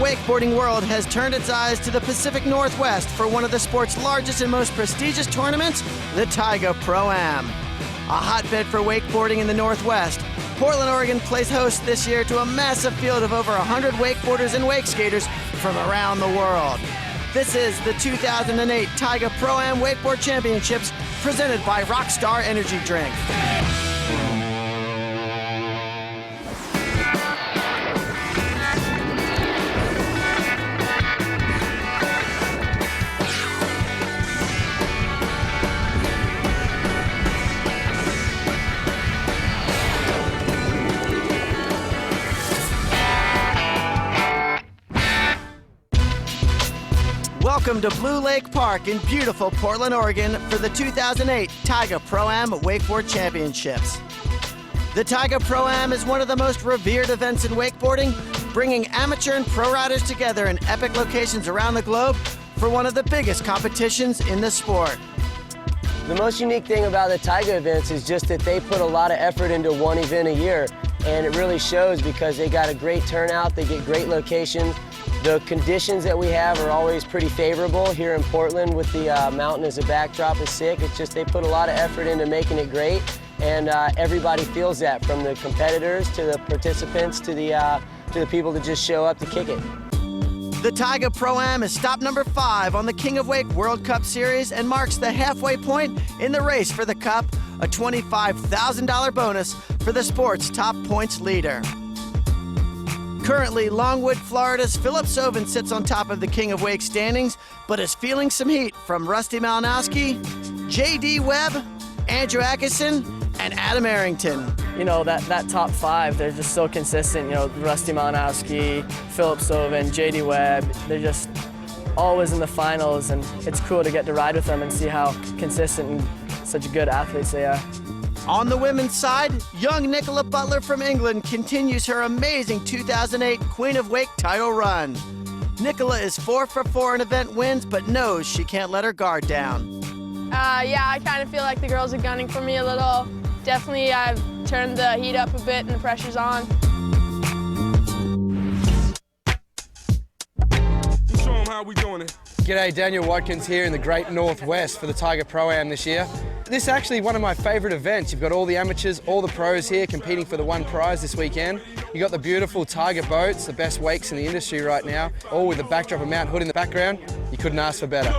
wakeboarding world has turned its eyes to the Pacific Northwest for one of the sport's largest and most prestigious tournaments, the Tige ProAm. A hotbed for wakeboarding in the Northwest, Portland, Oregon plays host this year to a massive field of over 100 wakeboarders and wake skaters from around the world. This is the 2008 Tige ProAm Wakeboard Championships presented by Rockstar Energy Drink. Welcome to Blue Lake Park in beautiful Portland, Oregon for the 2008 Tige ProAm Wakeboard Championships. The Tige ProAm is one of the most revered events in wakeboarding, bringing amateur and pro riders together in epic locations around the globe for one of the biggest competitions in the sport. The most unique thing about the Tige events is just that they put a lot of effort into one event a year, and it really shows because they got a great turnout, they get great locations. The conditions that we have are always pretty favorable here in Portland with the mountain as a backdrop is sick. It's just they put a lot of effort into making it great, and everybody feels that, from the competitors to the participants to the people that just show up to kick it. The Tige ProAm is stop number 5 on the King of Wake World Cup Series and marks the halfway point in the race for the Cup, a $25,000 bonus for the sport's top points leader. Currently, Longwood, Florida's Philip Sovin sits on top of the King of Wake standings, but is feeling some heat from Rusty Malinowski, J.D. Webb, Andrew Atkinson, and Adam Arrington. You know, that top 5, they're just so consistent. You know, Rusty Malinowski, Philip Sovin, J.D. Webb, they're just always in the finals, and it's cool to get to ride with them and see how consistent and such good athletes they are. On the women's side, young Nicola Butler from England continues her amazing 2008 Queen of Wake title run. Nicola is 4 for 4 in event wins, but knows she can't let her guard down. Yeah, I kind of feel like the girls are gunning for me a little. Definitely, I've turned the heat up a bit and the pressure's on. Show them how we doing it. G'day, Daniel Watkins here in the Great Northwest for the Tige ProAm this year. This is actually one of my favourite events. You've got all the amateurs, all the pros here competing for the one prize this weekend. You've got the beautiful Tige boats, the best wakes in the industry right now, all with the backdrop of Mount Hood in the background. You couldn't ask for better.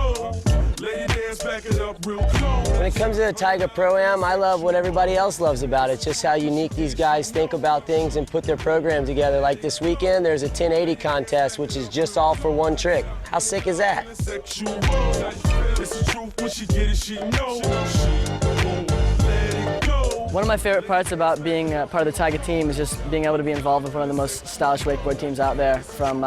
When it comes to the Tige ProAm, I love what everybody else loves about it, just how unique these guys think about things and put their program together. Like this weekend, there's a 1080 contest, which is just all for one trick. How sick is that? One of my favorite parts about being part of the Tige team is just being able to be involved with one of the most stylish wakeboard teams out there, from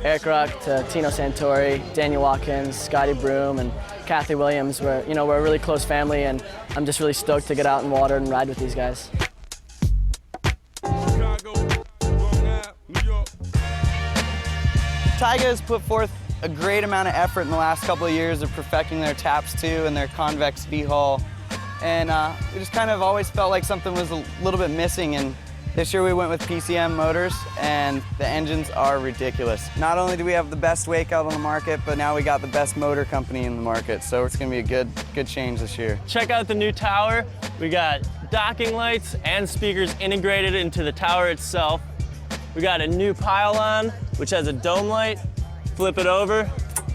Eric Ruck to Tino Santori, Daniel Watkins, Scotty Broom, and Kathy Williams. We're a really close family, and I'm just really stoked to get out in water and ride with these guys. Tige has put forth a great amount of effort in the last couple of years of perfecting their taps too and their convex V-hull. And we just kind of always felt like something was a little bit missing, and this year we went with PCM motors, and the engines are ridiculous. Not only do we have the best wake out on the market, but now we got the best motor company in the market, so it's going to be a good change this year. Check out the new tower. We got docking lights and speakers integrated into the tower itself. We got a new pylon, which has a dome light. Flip it over,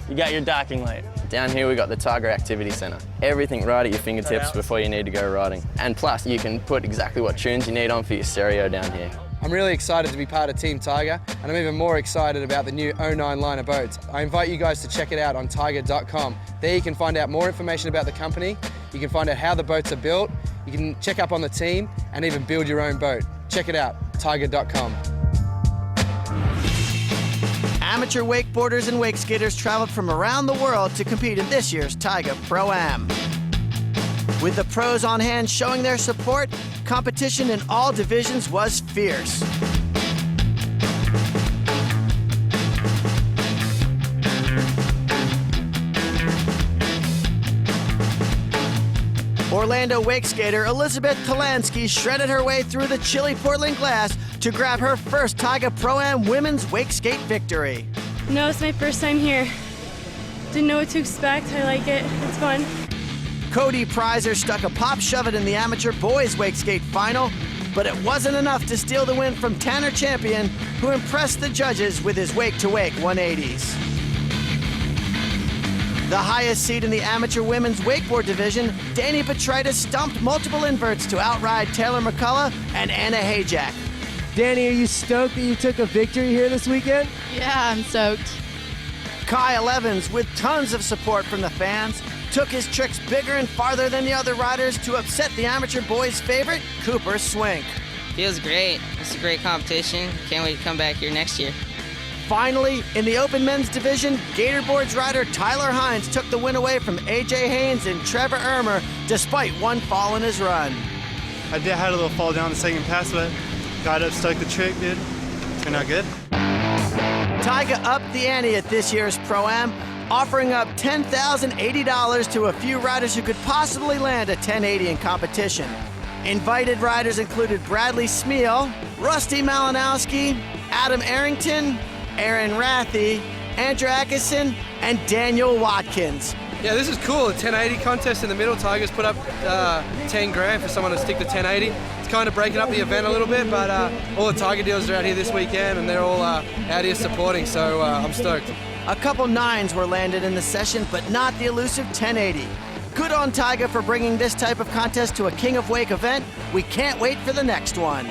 you got your docking light. Down here we got the Tige Activity Center. Everything right at your fingertips before you need to go riding. And plus, you can put exactly what tunes you need on for your stereo down here. I'm really excited to be part of Team Tige, and I'm even more excited about the new 09 line of boats. I invite you guys to check it out on tige.com. There you can find out more information about the company, you can find out how the boats are built, you can check up on the team, and even build your own boat. Check it out, tige.com. Amateur wakeboarders and wake skaters traveled from around the world to compete in this year's Tige ProAm. With the pros on hand showing their support, competition in all divisions was fierce. Orlando wake skater Elizabeth Talansky shredded her way through the chilly Portland glass to grab her first Tige ProAm women's wake skate victory. No, it's my first time here. Didn't know what to expect. I like it. It's fun. Cody Prizer stuck a pop shove-it in the amateur boys wake skate final, but it wasn't enough to steal the win from Tanner Champion, who impressed the judges with his wake-to-wake 180s. The highest seed in the amateur women's wakeboard division, Danny Petritis stumped multiple inverts to outride Taylor McCullough and Anna Hayjack. Danny, are you stoked that you took a victory here this weekend? Yeah, I'm stoked. Kyle Evans, with tons of support from the fans, took his tricks bigger and farther than the other riders to upset the amateur boys' favorite, Cooper Swink. Feels great. It's a great competition. Can't wait to come back here next year. Finally, in the open men's division, Gatorboards rider Tyler Hines took the win away from AJ Haynes and Trevor Ermer, despite one fall in his run. I had a little fall down the second pass, but got up, stuck the trick, dude. Turned out good. Tige upped the ante at this year's Pro-Am, offering up $10,080 to a few riders who could possibly land a 1080 in competition. Invited riders included Bradley Smeal, Rusty Malinowski, Adam Arrington, Aaron Rathy, Andrew Atkinson, and Daniel Watkins. Yeah, this is cool. A 1080 contest in the middle. Tigers put up 10 grand for someone to stick to 1080. It's kind of breaking up the event a little bit, but all the Tiger dealers are out here this weekend, and they're all out here supporting, so I'm stoked. A couple nines were landed in the session, but not the elusive 1080. Good on Tige for bringing this type of contest to a King of Wake event. We can't wait for the next one.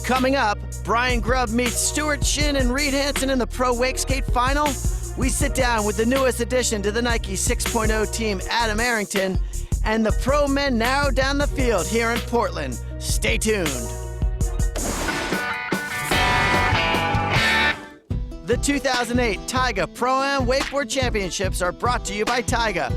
Coming up, Brian Grubb meets Stuart Shin and Reed Hansen in the Pro Wake Skate Final. We sit down with the newest addition to the Nike 6.0 team, Adam Arrington, and the pro men narrow down the field here in Portland. Stay tuned. The 2008 Tige Pro-Am Wakeboard Championships are brought to you by Tige.